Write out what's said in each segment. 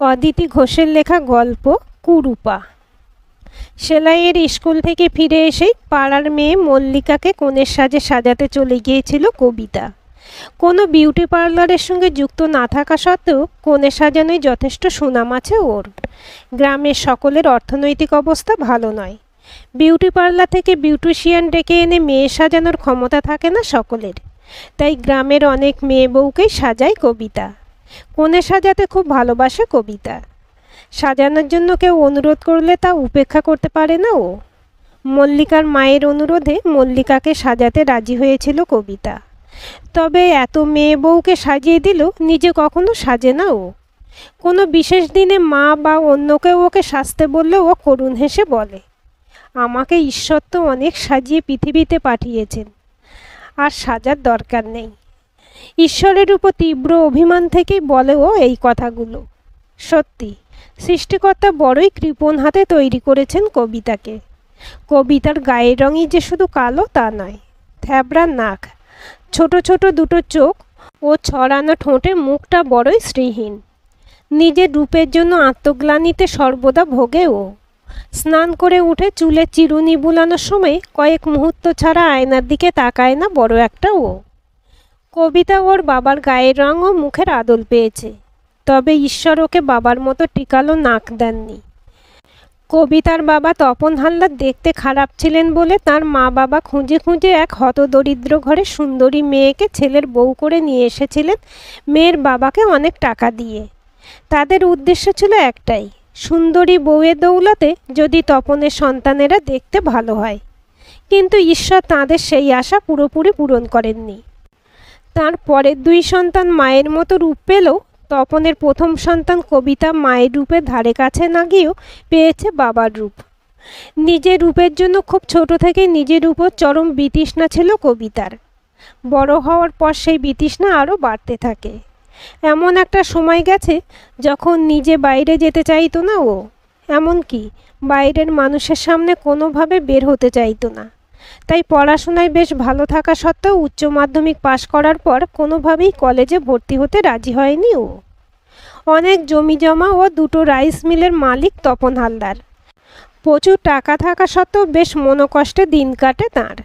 অদিতি ঘোষের লেখা গল্প কুরুপা। সেলাইয়ের স্কুল থেকে ফিরে এসেই পাড়ার মেয়ে মল্লিকাকে কনের সাজে সাজাতে চলে গিয়েছিল কবিতা। কোনো বিউটি পার্লারের সঙ্গে যুক্ত না থাকা সত্ত্বেও কনে সাজানোয় যথেষ্ট সুনাম আছে ওর। গ্রামের সকলের অর্থনৈতিক অবস্থা ভালো নয়। বিউটি পার্লার থেকে বিউটিশিয়ান ডেকে এনে মেয়ে সাজানোর ক্ষমতা থাকে না সকলের। তাই গ্রামের অনেক মেয়ে বউকেই সাজায় কবিতা। কনে সাজাতে খুব ভালোবাসে কবিতা। সাজানোর জন্য কেউ অনুরোধ করলে তা উপেক্ষা করতে পারে না ও। মল্লিকার মায়ের অনুরোধে মল্লিকাকে সাজাতে রাজি হয়েছিল কবিতা। তবে এত মেয়ে বউকে সাজিয়ে দিল নিজে কখনো সাজে না ও। কোনো বিশেষ দিনে মা বা অন্য কেউ ওকে সাজতে বললে ও করুণ হেসে বলে, আমাকে ঈশ্বর তো অনেক সাজিয়ে পৃথিবীতে পাঠিয়েছেন, আর সাজার দরকার নেই। ঈশ্বরের উপর তীব্র অভিমান থেকেই বলে ও এই কথাগুলো। সত্যি সৃষ্টিকর্তা বড়ই কৃপণ হাতে তৈরি করেছেন কবিতাকে। কবিতার গায়ের রঙই যে শুধু কালো তা নয়। থ্যাবড়া নাক, ছোট ছোট দুটো চোখ ও ছড়ানো ঠোঁটে মুখটা বড়ই শ্রীহীন। নিজের রূপের জন্য আত্মগ্লানিতে সর্বদা ভোগে ও। স্নান করে উঠে চুলে চিরুনি বুলানোর সময় কয়েক মুহূর্ত ছাড়া আয়নার দিকে তাকায় না বড় একটা ও। কবিতা ওর বাবার গায়ের রং ও মুখের আদল পেয়েছে, তবে ঈশ্বর ওকে বাবার মতো টিকালো নাক দেননি। কবিতার বাবা তপন হালদার দেখতে খারাপ ছিলেন বলে তার মা বাবা খুঁজে খুঁজে এক হতদরিদ্র ঘরে সুন্দরী মেয়েকে ছেলের বউ করে নিয়ে এসেছিলেন, মেয়ের বাবাকে অনেক টাকা দিয়ে। তাদের উদ্দেশ্য ছিল একটাই, সুন্দরী বউয়ের দৌলতে যদি তপনের সন্তানেরা দেখতে ভালো হয়। কিন্তু ঈশ্বর তাঁদের সেই আশা পুরোপুরি পূরণ করেননি। তার পরের দুই সন্তান মায়ের মতো রূপ পেলেও তপনের প্রথম সন্তান কবিতা মায়ের রূপের ধারে কাছে না গিয়েও পেয়েছে বাবার রূপ। নিজের রূপের জন্য খুব ছোট থেকে নিজের উপর চরম বিতৃষ্ণা ছিল কবিতার। বড় হওয়ার পর সেই বিতৃষ্ণা আরও বাড়তে থাকে। এমন একটা সময় গেছে যখন নিজে বাইরে যেতে চাইতো না ও, এমনকি বাইরের মানুষের সামনে কোনোভাবে বের হতে চাইতো না। তাই পড়াশোনায় বেশ ভালো থাকা সত্ত্বেও উচ্চ মাধ্যমিক পাশ করার পর কোনোভাবেই কলেজে ভর্তি হতে রাজি হয়নি ও। অনেক জমি জমা ও দুটো রাইস মিলের মালিক তপন হালদার। প্রচুর টাকা থাকা সত্ত্বেও বেশ মনোকষ্টে দিন কাটে তাঁর।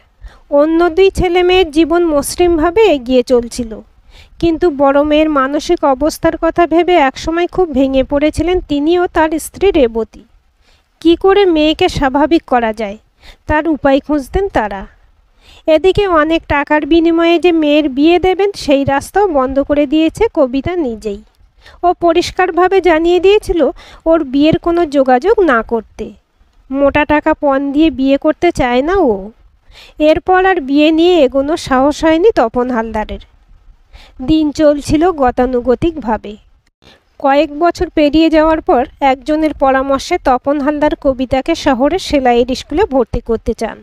অন্য দুই ছেলে মেয়ের জীবন মসৃণভাবে এগিয়ে চলছিল, কিন্তু বড় মেয়ের মানসিক অবস্থার কথা ভেবে একসময় খুব ভেঙে পড়েছিলেন তিনি ও তার স্ত্রী রেবতী। কি করে মেয়েকে স্বাভাবিক করা যায় তার উপায় খুঁজতেন তারা। এদিকে অনেক টাকার বিনিময়ে যে মেয়ের বিয়ে দেবেন সেই রাস্তাও বন্ধ করে দিয়েছে কবিতা নিজেই। ও পরিষ্কারভাবে জানিয়ে দিয়েছিল ওর বিয়ের কোনো যোগাযোগ না করতে। মোটা টাকা পণ দিয়ে বিয়ে করতে চায় না ও। এরপর আর বিয়ে নিয়ে এগোনোর সাহস হয়নি তপন হালদারের। দিন চলছিল গতানুগতিকভাবে। কয়েক বছর পেরিয়ে যাওয়ার পর একজনের পরামর্শে তপন হালদার কবিতাকে শহরের সেলাইয়ের স্কুলে ভর্তি করতে চান।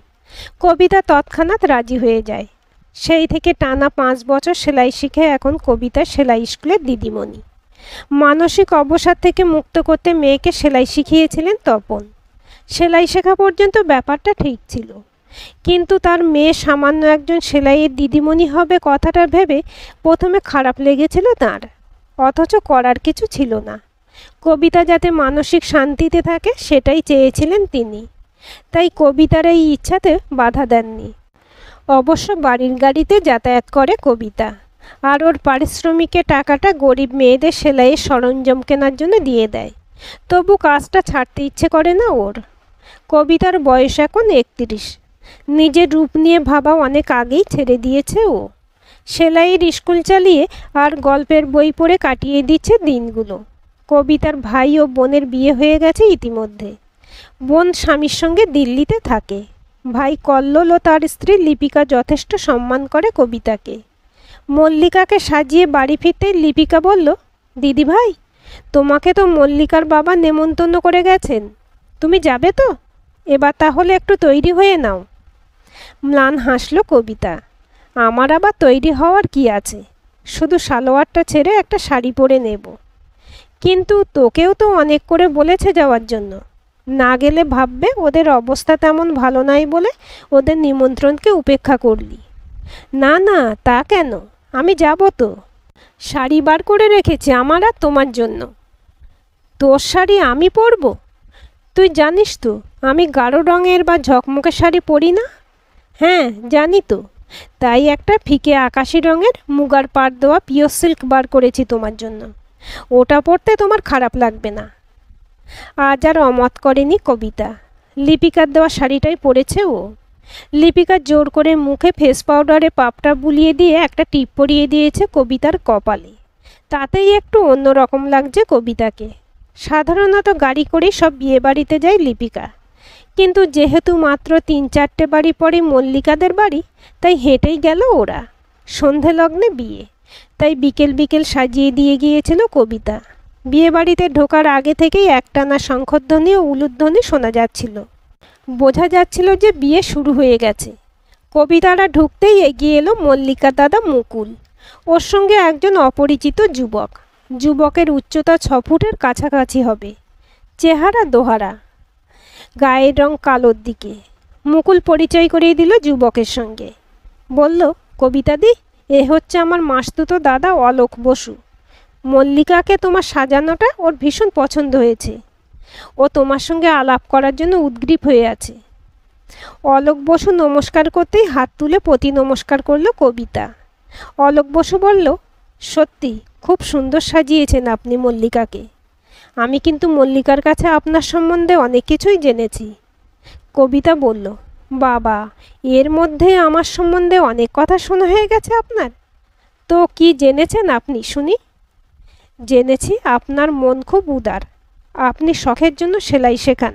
কবিতা তৎক্ষণাৎ রাজি হয়ে যায়। সেই থেকে টানা 5 বছর সেলাই শিখে এখন কবিতা সেলাই স্কুলের দিদিমণি। মানসিক অবসাদ থেকে মুক্ত করতে মেয়েকে সেলাই শিখিয়েছিলেন তপন। সেলাই শেখা পর্যন্ত ব্যাপারটা ঠিক ছিল, কিন্তু তার মেয়ে সামান্য একজন সেলাইয়ের দিদিমণি হবে কথাটা ভেবে প্রথমে খারাপ লেগেছিল তাঁর, অথচ করার কিছু ছিল না। কবিতা যাতে মানসিক শান্তিতে থাকে সেটাই চেয়েছিলেন তিনি। তাই কবিতার এই ইচ্ছাতে বাধা দেননি। অবশ্য বাড়ির গাড়িতে যাতায়াত করে কবিতা, আর ওর পারিশ্রমিকের টাকাটা গরিব মেয়েদের সেলাইয়ের সরঞ্জাম কেনার জন্য দিয়ে দেয়। তবু কাজটা ছাড়তে ইচ্ছে করে না ওর। কবিতার বয়স এখন 31। নিজের রূপ নিয়ে ভাবা অনেক আগেই ছেড়ে দিয়েছে ও। সেলাইয়ের স্কুল চালিয়ে আর গল্পের বই পড়ে কাটিয়ে দিচ্ছে দিনগুলো। কবিতার ভাই ও বোনের বিয়ে হয়ে গেছে ইতিমধ্যে। বোন স্বামীর সঙ্গে দিল্লিতে থাকে। ভাই কল্লোল ও তার স্ত্রী লিপিকা যথেষ্ট সম্মান করে কবিতাকে। মল্লিকাকে সাজিয়ে বাড়ি ফিরতেই লিপিকা বলল, দিদি ভাই, তোমাকে তো মল্লিকার বাবা নেমন্তন্ন করে গেছেন, তুমি যাবে তো? এবার তাহলে একটু তৈরি হয়ে নাও। ম্লান হাসল কবিতা। আমার আবার তৈরি হওয়ার কি আছে, শুধু সালোয়ারটা ছেড়ে একটা শাড়ি পরে নেব। কিন্তু তোকেও তো অনেক করে বলেছে যাওয়ার জন্য। না গেলে ভাববে ওদের অবস্থা তেমন ভালো নাই বলে ওদের নিমন্ত্রণকে উপেক্ষা করলি। না না, তা কেন, আমি যাব তো। শাড়ি বার করে রেখেছি আমার আর তোমার জন্য। তোর শাড়ি আমি পরবো? তুই জানিস তো আমি গাঢ় রঙের বা ঝকমকে শাড়ি পরি না। হ্যাঁ জানি তো, তাই একটা ফিকে আকাশি রঙের মুগার পাড় দেওয়া পিওর সিল্ক বার করেছি তোমার জন্য। ওটা পরতে তোমার খারাপ লাগবে না। আজ আর অমত করেনি কবিতা। লিপিকার দেওয়া শাড়িটাই পরেছে ও। লিপিকা জোর করে মুখে ফেস পাউডারে পাপটা বুলিয়ে দিয়ে একটা টিপ পরিয়ে দিয়েছে কবিতার কপালে। তাতেই একটু অন্যরকম লাগছে কবিতাকে। সাধারণত গাড়ি করেই সব বিয়ে বাড়িতে যায় লিপিকা, কিন্তু যেহেতু মাত্র ৩-৪টে বাড়ি পরে মল্লিকাদের বাড়ি, তাই হেঁটেই গেল ওরা। সন্ধে লগ্নে বিয়ে, তাই বিকেল বিকেল সাজিয়ে দিয়ে গিয়েছিল কবিতা। বিয়ে বাড়িতে ঢোকার আগে থেকেই একটানা শঙ্খধ্বনি ও উলুধ্বনি শোনা যাচ্ছিল। বোঝা যাচ্ছিল যে বিয়ে শুরু হয়ে গেছে। কবিতারা ঢুকতেই এগিয়ে এলো মল্লিকার দাদা মুকুল। ওর সঙ্গে একজন অপরিচিত যুবক। যুবকের উচ্চতা ৬ ফুটের কাছাকাছি হবে, চেহারা দোহারা, গায়ের রং কালোর দিকে। মুকুল পরিচয় করিয়ে দিল যুবকের সঙ্গে। বলল, কবিতাদি, এ হচ্ছে আমার মাসতুতো দাদা অলোক বসু। মল্লিকাকে তোমার সাজানোটা ওর ভীষণ পছন্দ হয়েছে। ও তোমার সঙ্গে আলাপ করার জন্য উদগ্রীব হয়ে আছে। অলোক বসু নমস্কার করতেই হাত তুলে প্রতি নমস্কার করল কবিতা। অলোক বসু বলল, সত্যি খুব সুন্দর সাজিয়েছেন আপনি মল্লিকাকে। আমি কিন্তু মল্লিকার কাছে আপনার সম্বন্ধে অনেক কিছুই জেনেছি। কবিতা বলল, বাবা, এর মধ্যে আমার সম্বন্ধে অনেক কথা শোনা হয়ে গেছে আপনার। তো কি জেনেছেন আপনি শুনি? জেনেছি আপনার মন খুব উদার। আপনি শখের জন্য সেলাই শেখান,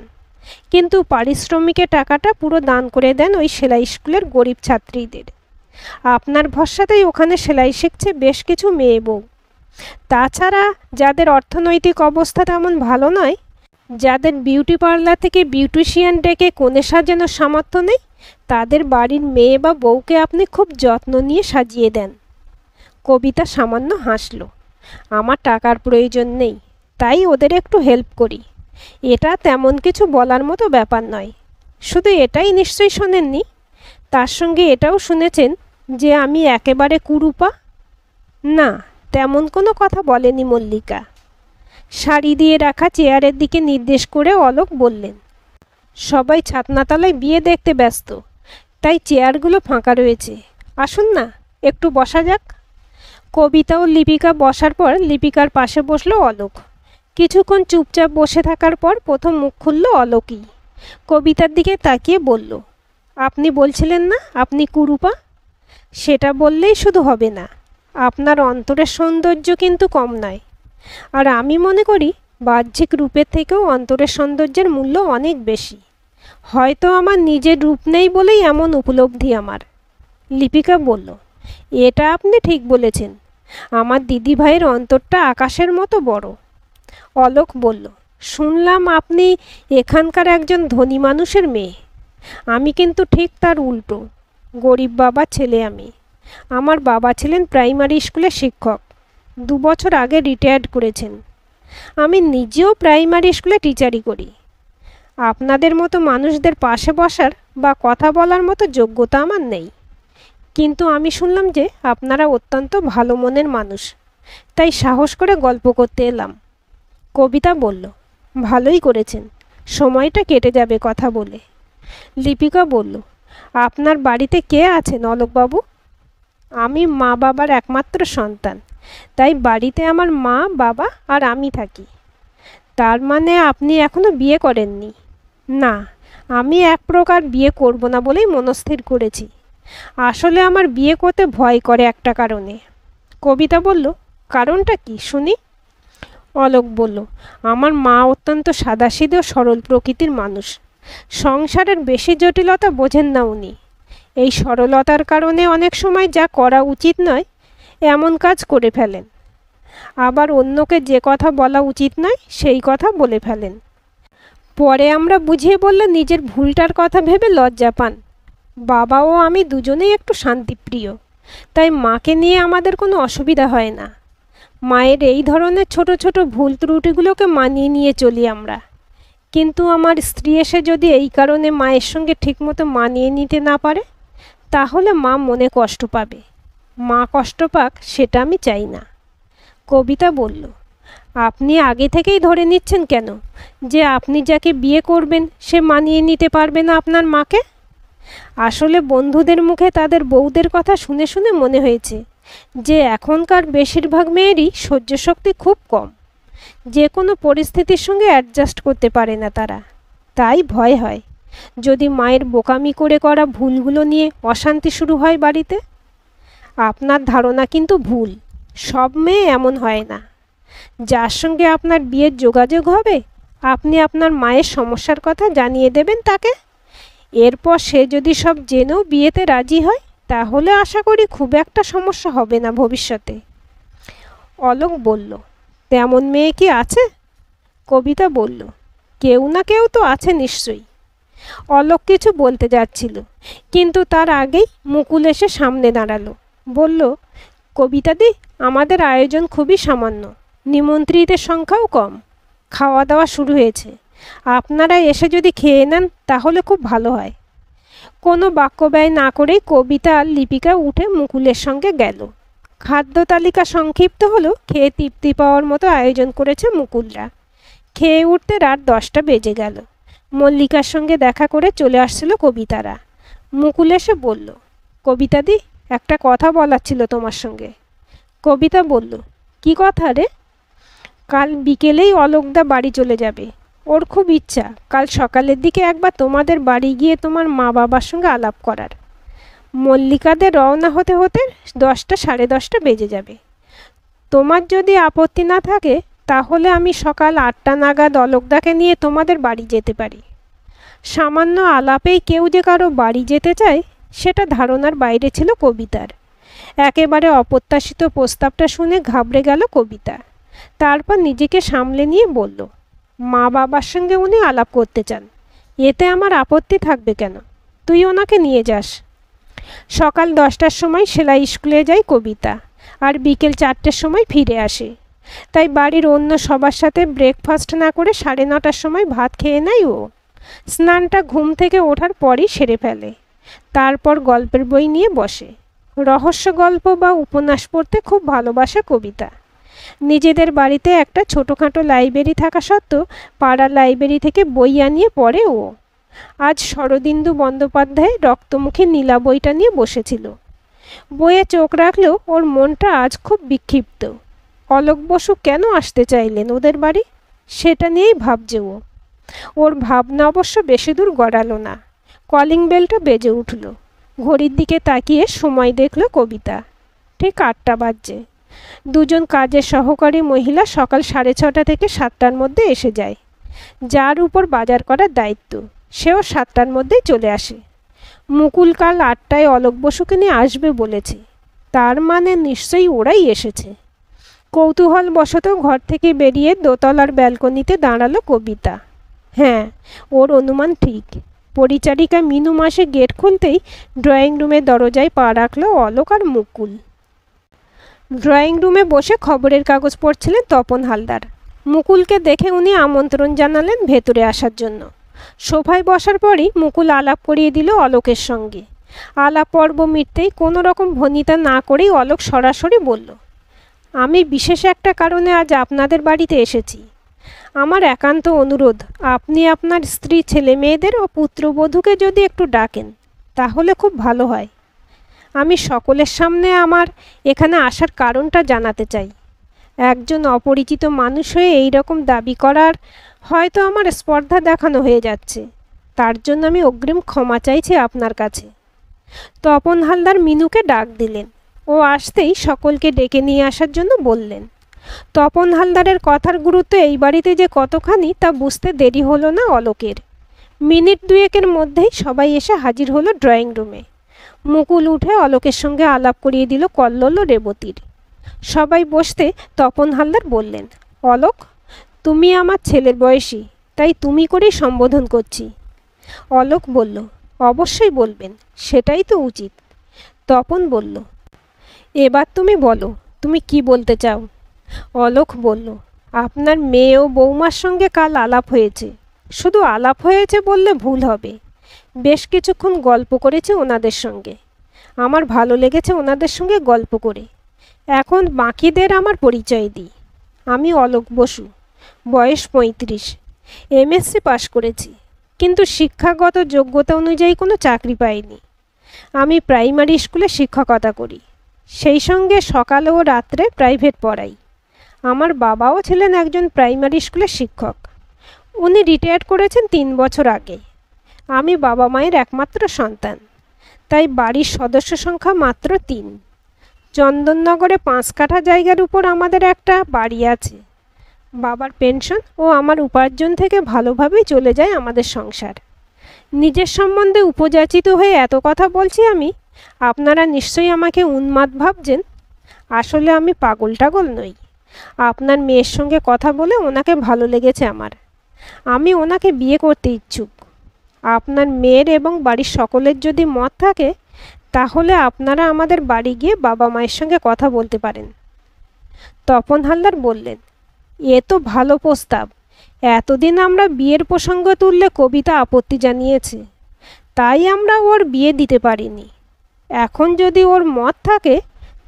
কিন্তু পারিশ্রমিকের টাকাটা পুরো দান করে দেন ওই সেলাই স্কুলের গরিব ছাত্রীদের। আপনার ভরসাতেই ওখানে সেলাই শিখছে বেশ কিছু মেয়ে বউ। তাছাড়া যাদের অর্থনৈতিক অবস্থা তেমন ভালো নয়, যাদের বিউটি পার্লার থেকে বিউটিশিয়ান ডেকে কনে সাজানোর সামর্থ্য নেই, তাদের বাড়ির মেয়ে বা বউকে আপনি খুব যত্ন নিয়ে সাজিয়ে দেন। কবিতা সামান্য হাসল। আমার টাকার প্রয়োজন নেই, তাই ওদের একটু হেল্প করি। এটা তেমন কিছু বলার মতো ব্যাপার নয়। শুধু এটাই নিশ্চয়ই শোনেননি, তার সঙ্গে এটাও শুনেছেন যে আমি একেবারে কুরূপা? না, তেমন কোনো কথা বলেনি মল্লিকা। শাড়ি দিয়ে রাখা চেয়ারের দিকে নির্দেশ করে অলোক বললেন, সবাই ছাতনাতলায় বিয়ে দেখতে ব্যস্ত, তাই চেয়ারগুলো ফাঁকা রয়েছে। আসুন না, একটু বসা যাক। কবিতা ও লিপিকা বসার পর লিপিকার পাশে বসলো অলোক। কিছুক্ষণ চুপচাপ বসে থাকার পর প্রথম মুখ খুলল অলোকই। কবিতার দিকে তাকিয়ে বলল, আপনি বলছিলেন না আপনি কুরূপা? সেটা বললেই শুধু হবে না, আপনার অন্তরের সৌন্দর্য কিন্তু কম নয়। আর আমি মনে করি বাহ্যিক রূপের থেকেও অন্তরের সৌন্দর্যের মূল্য অনেক বেশি। হয়তো আমার নিজের রূপ নেই বলেই এমন উপলব্ধি আমার। লিপিকা বলল, এটা আপনি ঠিক বলেছেন। আমার দিদি ভাইয়ের অন্তরটা আকাশের মতো বড়। অলোক বলল, শুনলাম আপনি এখানকার একজন ধনী মানুষের মেয়ে। আমি কিন্তু ঠিক তার উল্টো, গরিব বাবার ছেলে আমি। আমার বাবা ছিলেন প্রাইমারি স্কুলের শিক্ষক, 2 বছর আগে রিটায়ার্ড করেছেন। আমি নিজেও প্রাইমারি স্কুলে টিচারই করি। আপনাদের মতো মানুষদের পাশে বসার বা কথা বলার মতো যোগ্যতা আমার নেই, কিন্তু আমি শুনলাম যে আপনারা অত্যন্ত ভালো মনের মানুষ, তাই সাহস করে গল্প করতে এলাম। কবিতা বলল, ভালোই করেছেন, সময়টা কেটে যাবে কথা বলে। লিপিকা বলল, আপনার বাড়িতে কে আছেন অলোকবাবু? আমি মা বাবার একমাত্র সন্তান, তাই বাড়িতে আমার মা বাবা আর আমি থাকি। তার মানে আপনি এখনো বিয়ে করেননি? না, আমি এক প্রকার বিয়ে করব না বলেই মনস্থির করেছি। আসলে আমার বিয়ে করতে ভয় করে একটা কারণে। কবিতা বলল, কারণটা কি শুনি? অলোক বলল, আমার মা অত্যন্ত সাদাসিধে ও সরল প্রকৃতির মানুষ। সংসারের বেশি জটিলতা বোঝেন না উনি। এই সরলতার কারণে অনেক সময় যা করা উচিত নয় এমন কাজ করে ফেলেন। আবার অন্যকে যে কথা বলা উচিত নয় সেই কথা বলে ফেলেন। পরে আমরা বুঝিয়ে বললে নিজের ভুলটার কথা ভেবে লজ্জা পান। বাবা ও আমি দুজনেই একটু শান্তিপ্রিয়, তাই মাকে নিয়ে আমাদের কোনো অসুবিধা হয় না। মায়ের এই ধরনের ছোট ছোট ভুল ত্রুটিগুলোকে মানিয়ে নিয়ে চলি আমরা। কিন্তু আমার স্ত্রী এসে যদি এই কারণে মায়ের সঙ্গে ঠিকমতো মানিয়ে নিতে না পারে, তাহলে মা মনে কষ্ট পাবে। মা কষ্ট পাক সেটা আমি চাই না। কবিতা বলল, আপনি আগে থেকেই ধরে নিচ্ছেন কেন যে আপনি যাকে বিয়ে করবেন সে মানিয়ে নিতে পারবে না আপনার মাকে? আসলে বন্ধুদের মুখে তাদের বউদের কথা শুনে শুনে মনে হয়েছে যে এখনকার বেশিরভাগ মেয়েরই সহ্য শক্তি খুব কম, যে কোনো পরিস্থিতির সঙ্গে অ্যাডজাস্ট করতে পারে না তারা। তাই ভয় হয় যদি মায়ের বোকামি করে করা ভুলগুলো নিয়ে অশান্তি শুরু হয় বাড়িতে। আপনার ধারণা কিন্তু ভুল, সব মেয়ে এমন হয় না। যার সঙ্গে আপনার বিয়ের যোগাযোগ হবে আপনি আপনার মায়ের সমস্যার কথা জানিয়ে দেবেন তাকে। এরপর সে যদি সব জেনেও বিয়েতে রাজি হয় তাহলে আশা করি খুব একটা সমস্যা হবে না ভবিষ্যতে। অলোক বলল, তেমন মেয়ে কি আছে? কবিতা বলল, কেউ না কেউ তো আছে নিশ্চয়ই। অলোক কিছু বলতে যাচ্ছিল, কিন্তু তার আগেই মুকুল এসে সামনে দাঁড়ালো। বলল, কবিতাদি, আমাদের আয়োজন খুবই সামান্য, নিমন্ত্রিতের সংখ্যাও কম। খাওয়া দাওয়া শুরু হয়েছে, আপনারা এসে যদি খেয়ে নেন তাহলে খুব ভালো হয়। কোনো বাক্য ব্যয় না করেই কবিতা আর লিপিকা উঠে মুকুলের সঙ্গে গেল। খাদ্য তালিকা সংক্ষিপ্ত হলো, খেয়ে তৃপ্তি পাওয়ার মতো আয়োজন করেছে মুকুলরা। খেয়ে উঠতে রাত 10টা বেজে গেল। মল্লিকার সঙ্গে দেখা করে চলে আসছিল কবিতারা। মুকুল এসে বলল, কবিতাদি, একটা কথা বলার ছিল তোমার সঙ্গে। কবিতা বলল, কি কথা রে? কাল বিকেলেই অলোকদা বাড়ি চলে যাবে। ওর খুব ইচ্ছা কাল সকালের দিকে একবার তোমাদের বাড়ি গিয়ে তোমার মা বাবার সঙ্গে আলাপ করার। মল্লিকাদের রওনা হতে হতে 10টা সাড়ে 10টা বেজে যাবে। তোমার যদি আপত্তি না থাকে তাহলে আমি সকাল 8টা নাগাদ অলোকদাকে নিয়ে তোমাদের বাড়ি যেতে পারি। সামান্য আলাপেই কেউ যে কারো বাড়ি যেতে চায় সেটা ধারণার বাইরে ছিল কবিতার। একেবারে অপ্রত্যাশিত প্রস্তাবটা শুনে ঘাবড়ে গেল কবিতা। তারপর নিজেকে সামলে নিয়ে বলল, মা বাবার সঙ্গে উনি আলাপ করতে চান, এতে আমার আপত্তি থাকবে কেন? তুই ওনাকে নিয়ে যাস। সকাল 10টার সময় সেলাই স্কুলে যায় কবিতা, আর বিকেল 4টের সময় ফিরে আসে। তাই বাড়ির অন্য সবার সাথে ব্রেকফাস্ট না করে 9:30টার সময় ভাত খেয়ে নেয় ও। স্নানটা ঘুম থেকে ওঠার পরই সেরে ফেলে। তারপর গল্পের বই নিয়ে বসে। রহস্য গল্প বা উপন্যাস পড়তে খুব ভালোবাসে কবিতা। নিজেদের বাড়িতে একটা ছোটোখাটো লাইব্রেরি থাকা সত্ত্বেও পাড়ার লাইব্রেরি থেকে বই আনিয়ে পড়ে ও। আজ শরদিন্দু বন্দ্যোপাধ্যায়ের রক্তমুখী নীলা বইটা নিয়ে বসেছিল। বইয়ে চোখ রাখলেও ওর মনটা আজ খুব বিক্ষিপ্ত। অলোক বসু কেন আসতে চাইলেন ওদের বাড়ি সেটা নিয়েই ভাবছে ও। ওর ভাবনা অবশ্য বেশি দূর গড়ালো না। কলিং বেলটা বেজে উঠল। ঘড়ির দিকে তাকিয়ে সময় দেখল কবিতা। ঠিক 8টা বাজছে। দুজন কাজের সহকারী মহিলা সকাল 6:30 থেকে 7টার মধ্যে এসে যায়। যার উপর বাজার করার দায়িত্ব সেও 7টার মধ্যেই চলে আসে। মুকুল কাল 8টায় অলোক বসুকে নিয়ে আসবে বলেছে, তার মানে নিশ্চয়ই ওরাই এসেছে। কৌতূহলবশত ঘর থেকে বেরিয়ে দোতলার ব্যালকনিতে দাঁড়ালো কবিতা। হ্যাঁ, ওর অনুমান ঠিক। পরিচারিকা মিনু মাসে গেট খুলতেই ড্রয়িং রুমের দরজায় পা রাখল অলোক আর মুকুল। ড্রয়িং রুমে বসে খবরের কাগজ পড়ছিলেন তপন হালদার। মুকুলকে দেখে উনি আমন্ত্রণ জানালেন ভেতরে আসার জন্য। সোফায় বসার পরই মুকুল আলাপ করিয়ে দিল অলোকের সঙ্গে। আলাপ পর্ব মিটতেই কোনো রকম ভনিতা না করেই অলোক সরাসরি বলল, আমি বিশেষ একটা কারণে আজ আপনাদের বাড়িতে এসেছি। আমার একান্ত অনুরোধ, আপনি আপনার স্ত্রী, ছেলে মেয়েদের ও পুত্রবধূকে যদি একটু ডাকেন তাহলে খুব ভালো হয়। আমি সকলের সামনে আমার এখানে আসার কারণটা জানাতে চাই। একজন অপরিচিত মানুষ হয়ে এই রকম দাবি করার হয়তো আমার স্পর্ধা দেখানো হয়ে যাচ্ছে, তার জন্য আমি অগ্রিম ক্ষমা চাইছি আপনার কাছে। তপন হালদার মিনুকে ডাক দিলেন। ও আসতেই সকলকে ডেকে নিয়ে আসার জন্য বললেন। তপন হালদারের কথার গুরুত্ব এই বাড়িতে যে কতখানি তা বুঝতে দেরি হলো না অলোকের। মিনিট 2-এর মধ্যেই সবাই এসে হাজির হলো ড্রয়িং রুমে। মুকুল উঠে অলোকের সঙ্গে আলাপ করিয়ে দিল কল্লোল ও রেবতীর। সবাই বসতে তপন হালদার বললেন, অলোক, তুমি আমার ছেলের বয়সী, তাই তুমি করেই সম্বোধন করছি। অলোক বলল, অবশ্যই বলবেন, সেটাই তো উচিত। তপন বলল, এবার তুমি বলো, তুমি কি বলতে চাও? অলোক বলল, আপনার মেয়ে ও বৌমার সঙ্গে কাল আলাপ হয়েছে। শুধু আলাপ হয়েছে বললে ভুল হবে। বেশ কিছুক্ষণ গল্প করেছে ওনাদের সঙ্গে। আমার ভালো লেগেছে ওনাদের সঙ্গে গল্প করে। এখন বাকিদের আমার পরিচয় দিই। আমি অলোক বসু, বয়স ৩৫, এমএসসি পাশ করেছি, কিন্তু শিক্ষাগত যোগ্যতা অনুযায়ী কোনো চাকরি পাইনি। আমি প্রাইমারি স্কুলে শিক্ষকতা করি, সেই সঙ্গে সকালে ও রাত্রে প্রাইভেট পড়াই। আমার বাবাও ছিলেন একজন প্রাইমারি স্কুলের শিক্ষক। উনি রিটায়ার করেছেন ৩ বছর আগে। আমি বাবা মায়ের একমাত্র সন্তান, তাই বাড়ির সদস্য সংখ্যা মাত্র ৩। চন্দননগরে ৫ কাঠা জায়গার উপর আমাদের একটা বাড়ি আছে। বাবার পেনশন ও আমার উপার্জন থেকে ভালোভাবেই চলে যায় আমাদের সংসার। নিজের সম্বন্ধে উপযাচিত হয়ে এত কথা বলছি আমি, আপনারা নিশ্চয়ই আমাকে উন্মাদ ভাবছেন। আসলে আমি পাগল টাগল নই। আপনার মেয়ের সঙ্গে কথা বলে ওনাকে ভালো লেগেছে আমার। আমি ওনাকে বিয়ে করতে ইচ্ছুক। আপনার মেয়ের এবং বাড়ির সকলের যদি মত থাকে, তাহলে আপনারা আমাদের বাড়ি গিয়ে বাবা মায়ের সঙ্গে কথা বলতে পারেন। তপন হালদার বললেন, এ তো ভালো প্রস্তাব। এতদিন আমরা বিয়ের প্রসঙ্গ তুললে কবিতা আপত্তি জানিয়েছে, তাই আমরা ওর বিয়ে দিতে পারিনি। এখন যদি ওর মত থাকে,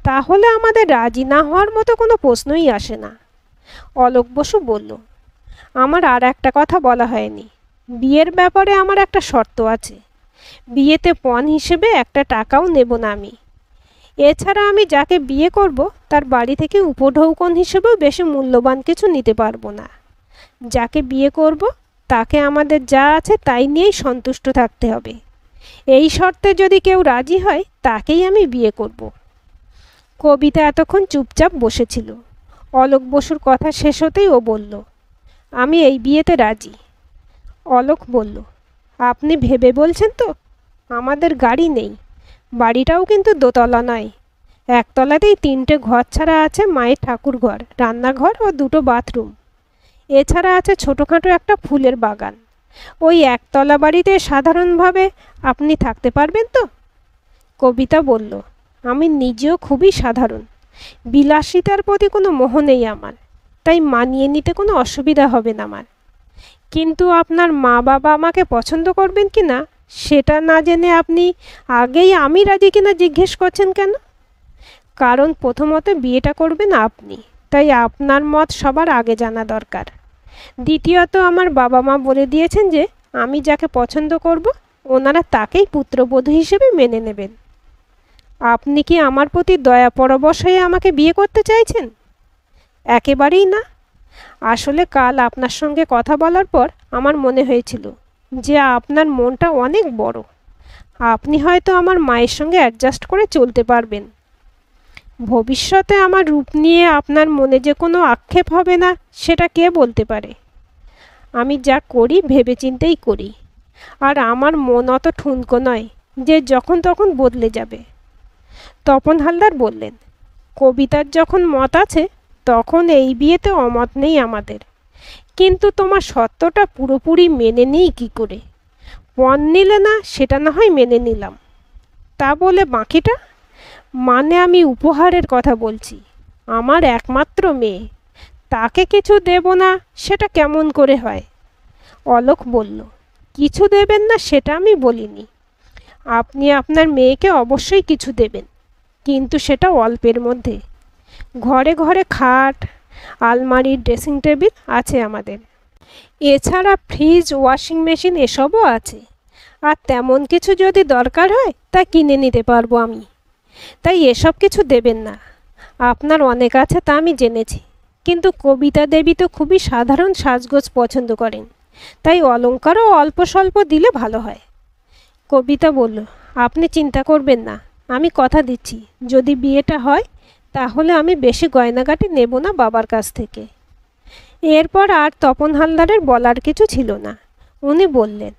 তাহলে আমাদের রাজি না হওয়ার মতো কোনো প্রশ্নই আসে না। অলোক বসু বলল, আমার আর একটা কথা বলা হয়নি। বিয়ের ব্যাপারে আমার একটা শর্ত আছে। বিয়েতে পণ হিসেবে একটা টাকাও নেব না আমি। এছাড়া আমি যাকে বিয়ে করব তার বাড়ি থেকে উপঢৌকন হিসেবেও বেশি মূল্যবান কিছু নিতে পারবো না। যাকে বিয়ে করব তাকে আমাদের যা আছে তাই নিয়েই সন্তুষ্ট থাকতে হবে। এই শর্তে যদি কেউ রাজি হয়, তাকেই আমি বিয়ে করব। কবিতা এতক্ষণ চুপচাপ বসেছিল। অলোক বসুর কথা শেষ হতেই ও বলল, আমি এই বিয়েতে রাজি। অলোক বলল, আপনি ভেবে বলছেন তো? আমাদের গাড়ি নেই, বাড়িটাও কিন্তু দোতলা নয়। একতলাতেই 3টে ঘর ছাড়া আছে মায়ের ঠাকুর ঘর, রান্নাঘর ও 2টো বাথরুম। এছাড়া আছে ছোটোখাটো একটা ফুলের বাগান। ওই একতলা বাড়িতে সাধারণভাবে আপনি থাকতে পারবেন তো? কবিতা বলল, আমি নিজেও খুবই সাধারণ। বিলাসিতার প্রতি কোনো মোহ নেই আমার, তাই মানিয়ে নিতে কোনো অসুবিধা হবে না আমার। কিন্তু আপনার মা বাবা আমাকে পছন্দ করবেন কি না সেটা না জেনে আপনি আগেই আমি রাজি কিনা জিজ্ঞেস করছেন কেন? কারণ প্রথমত বিয়েটা করবেন আপনি, তাই আপনার মত সবার আগে জানা দরকার। দ্বিতীয়ত আমার বাবা মা বলে দিয়েছেন যে আমি যাকে পছন্দ করব ওনারা তাকেই পুত্রবধূ হিসেবে মেনে নেবেন। আপনি কি আমার প্রতি দয়া পরবশ হয়ে আমাকে বিয়ে করতে চাইছেন? একেবারেই না। আসলে কাল আপনার সঙ্গে কথা বলার পর আমার মনে হয়েছিল যে আপনার মনটা অনেক বড়। আপনি হয়তো আমার মায়ের সঙ্গে অ্যাডজাস্ট করে চলতে পারবেন। ভবিষ্যতে আমার রূপ নিয়ে আপনার মনে যে কোনো আক্ষেপ হবে না সেটা কে বলতে পারে? আমি যা করি ভেবেচিন্তেই করি, আর আমার মন অত ঠুনকো নয় যে যখন তখন বদলে যাবে। তপন হালদার বললেন, কবিতার যখন মত আছে তখন এই বিয়েতে অমত নেই আমাদের। কিন্তু তোমার সত্যটা পুরোপুরি মেনে নিই কী করে? পণ নিলে না সেটা না হয় মেনে নিলাম, তা বলে বাকিটা? মানে আমি উপহারের কথা বলছি। আমার একমাত্র মেয়ে, তাকে কিছু দেব না সেটা কেমন করে হয়? অলোক বলল, কিছু দেবেন না সেটা আমি বলিনি। আপনি আপনার মেয়েকে অবশ্যই কিছু দেবেন, কিন্তু সেটা অল্পের মধ্যে। ঘরে ঘরে খাট, আলমারি, ড্রেসিং টেবিল আছে আমাদের। এছাড়া ফ্রিজ, ওয়াশিং মেশিন এসবও আছে। আর তেমন কিছু যদি দরকার হয় তা কিনে নিতে পারবো আমি। তাই এসব কিছু দেবেন না। আপনার অনেক আছে তা আমি জেনেছি, কিন্তু কবিতা দেবী তো খুবই সাধারণ সাজগোজ পছন্দ করেন, তাই অলংকারও অল্প স্বল্প দিলে ভালো হয়। কবিতা বলল, আপনি চিন্তা করবেন না, আমি কথা দিচ্ছি যদি বিয়েটা হয় তাহলে আমি বেশি গয়নাগাটি নেব না বাবার কাছ থেকে। এরপর আর তপন হালদারের বলার কিছু ছিল না। উনি বললেন,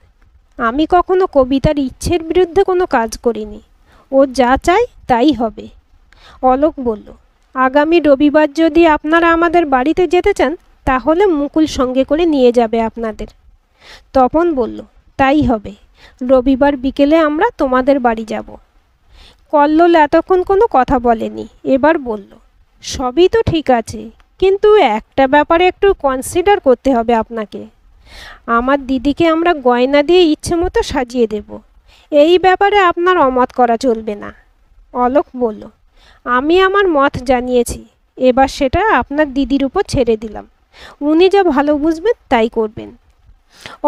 আমি কখনো কবিতার ইচ্ছের বিরুদ্ধে কোনো কাজ করিনি। ও যা চায় তাই হবে। অলোক বলল, আগামী রবিবার যদি আপনারা আমাদের বাড়িতে যেতে চান তাহলে মুকুল সঙ্গে করে নিয়ে যাবে আপনাদের। তপন বলল, তাই হবে। রবিবার বিকেলে আমরা তোমাদের বাড়ি যাব। কল্লোল এতক্ষণ কোনো কথা বলেনি, এবার বলল, সবই তো ঠিক আছে, কিন্তু একটা ব্যাপারে একটু কনসিডার করতে হবে আপনাকে। আমার দিদিকে আমরা গয়না দিয়ে ইচ্ছে মতো সাজিয়ে দেব, এই ব্যাপারে আপনার অমত করা চলবে না। অলোক বলল, আমি আমার মত জানিয়েছি, এবার সেটা আপনার দিদির উপর ছেড়ে দিলাম। উনি যা ভালো বুঝবেন তাই করবেন।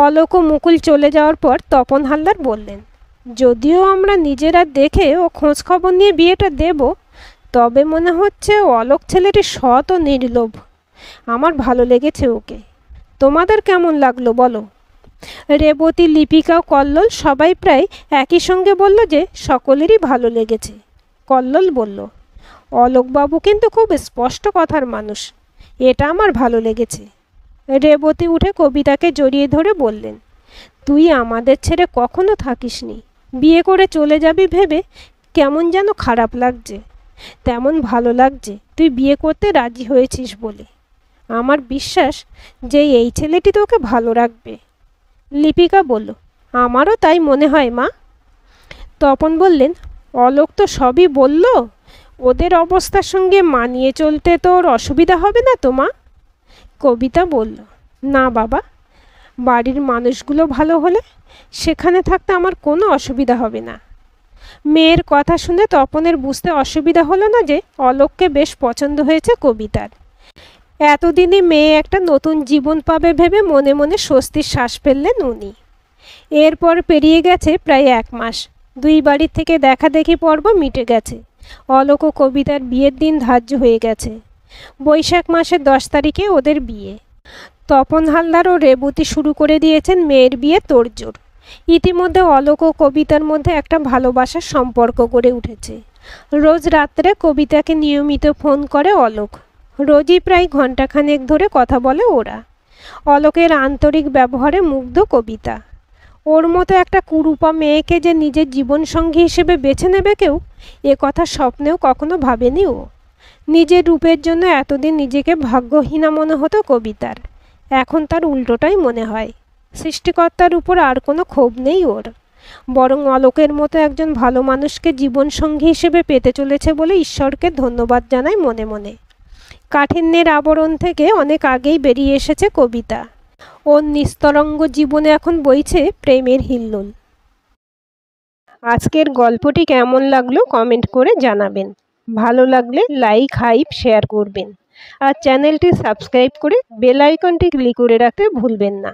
অলোক ও মুকুল চলে যাওয়ার পর তপন হালদার বললেন, যদিও আমরা নিজেরা দেখে ও খোঁজ খবর নিয়ে বিয়েটা দেব, তবে মনে হচ্ছে অলোক ছেলেটি সৎ ও নির্লোভ। আমার ভালো লেগেছে ওকে। তোমাদের কেমন লাগলো বলো? রেবতী, লিপিকা ও কল্লোল সবাই প্রায় একই সঙ্গে বলল যে সকলেরই ভালো লেগেছে। কল্লোল বলল, অলোকবাবু কিন্তু খুব স্পষ্ট কথার মানুষ, এটা আমার ভালো লেগেছে। রেবতী উঠে কবিতাকে জড়িয়ে ধরে বললেন, তুই আমাদের ছেড়ে কখনো থাকিসনি, বিয়ে করে চলে যাবি ভেবে কেমন যেন খারাপ লাগছে, তেমন ভালো লাগছে তুই বিয়ে করতে রাজি হয়েছিস বলে। আমার বিশ্বাস যে এই ছেলেটি তোকে ভালো রাখবে। লিপিকা বলল, আমারও তাই মনে হয় মা। তপন বললেন, অলোক তো সবই বলল, ওদের অবস্থার সঙ্গে মানিয়ে চলতে তোর অসুবিধা হবে না তো মা? কবিতা বলল, না বাবা, বাড়ির মানুষগুলো ভালো হলে সেখানে থাকতে আমার কোনো অসুবিধা হবে না। মেয়ের কথা শুনে তপনের বুঝতে অসুবিধা হলো না যে অলোককে বেশ পছন্দ হয়েছে কবিতার। এতদিনে মেয়ে একটা নতুন জীবন পাবে ভেবে মনে মনে স্বস্তির শ্বাস ফেললেন উনি। এরপর পেরিয়ে গেছে প্রায় 1 মাস। দুই বাড়ির থেকে দেখাদেখি পর্ব মিটে গেছে। অলোক ও কবিতার বিয়ের দিন ধার্য হয়ে গেছে। বৈশাখ মাসের 10 তারিখে ওদের বিয়ে। তপন হালদার ও রেবতী শুরু করে দিয়েছেন মেয়ের বিয়ে তোড়জোড়। ইতিমধ্যে অলোক ও কবিতার মধ্যে একটা ভালোবাসার সম্পর্ক গড়ে উঠেছে। রোজ রাত্রে কবিতাকে নিয়মিত ফোন করে অলোক। রোজই প্রায় ঘণ্টাখানেক ধরে কথা বলে ওরা। অলোকের আন্তরিক ব্যবহারে মুগ্ধ কবিতা। ওর মতো একটা কুরূপা মেয়েকে যে নিজের জীবনসঙ্গী হিসেবে বেছে নেবে কেউ, এ কথা স্বপ্নেও কখনো ভাবেনি ও। নিজের রূপের জন্য এতদিন নিজেকে ভাগ্যহীনা মনে হতো কবিতার, এখন তার উল্টোটাই মনে হয়। সৃষ্টিকর্তার উপর আর কোনো ক্ষোভ নেই ওর, বরং অলোকের মতো একজন ভালো মানুষকে জীবনসঙ্গী হিসেবে পেতে চলেছে বলে ঈশ্বরকে ধন্যবাদ জানায় মনে মনে। কাঠিন্যের আবরণ থেকে অনেক আগেই বেরিয়ে এসেছে কবিতা। ওর নিস্তরঙ্গ জীবনে এখন বইছে প্রেমের হিল্লোল। আজকের গল্পটি কেমন লাগলো কমেন্ট করে জানাবেন। ভালো লাগলে লাইক, হাইপ, শেয়ার করবেন। আর চ্যানেলটি সাবস্ক্রাইব করে বেল আইকনটি ক্লিক করে রাখতে ভুলবেন না।